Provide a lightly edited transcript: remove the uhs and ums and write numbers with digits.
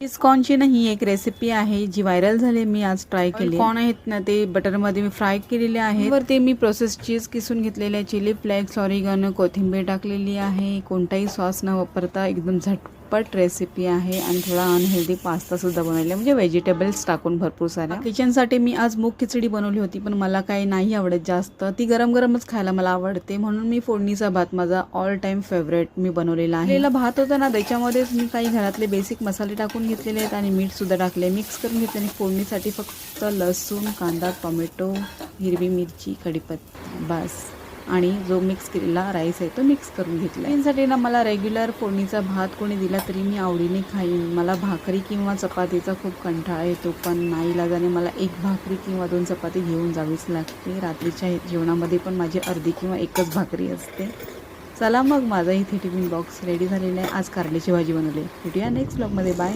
चीज कॉर्नची ना ही एक रेसिपी आहे जी व्हायरल झाली. मी आज ट्राय केली. कॉर्न आहेत ना ते बटरमध्ये मी फ्राय केलेले आहे. वरती मी प्रोसेस चीज किसून घेतलेले आहे, चिली फ्लेक्स, ऑरिगॅनो, कोथिंबीर टाकलेली आहे. कोणताही सॉस न वापरता एकदम झटपट रेसिपी आहे आणि थोडा अनहेल्दी पास्ता सुद्धा बनवला, म्हणजे व्हेजिटेबल्स टाकून भरपूर साऱ्या. किचनसाठी मी आज मूग खिचडी बनवली होती, पण मला काही नाही आवडत जास्त. ती गरम गरमच खायला मला आवडते, म्हणून मी फोडणीचा भात माझा ऑल टाइम फेवरेट मी बनवलेला आहे. भात होता ना त्याच्यामध्येच मी काही घरातले बेसिक मसाले टाकून घेतलेले आहेत आणि मीठ सुद्धा टाकले. मिक्स करून घेतले आणि फोडणीसाठी फक्त लसूण, कांदा, टोमॅटो, हिरवी मिरची, कढीपत्ता बस, आणि जो मिक्स केलेला राईस आहे तो मिक्स करून घेतला. यासाठी ना मला रेग्युलर फोडणीचा भात कोणी दिला तरी मी आवडीने खाईन. मला भाकरी किंवा चपातीचा खूप कंटाळा येतो, पण नाईलाजाने मला एक भाकरी किंवा 2 चपाती घेऊन जावीच लागते. रात्रीच्या जेवणामध्ये पण माझी अर्धी किंवा एकच भाकरी असते. चला मग, माझा इथे टिफिन बॉक्स रेडी झालेला आहे. आज कारल्याची भाजी बनवली. भेटूया नेक्स्ट ब्लॉगमध्ये. बाय.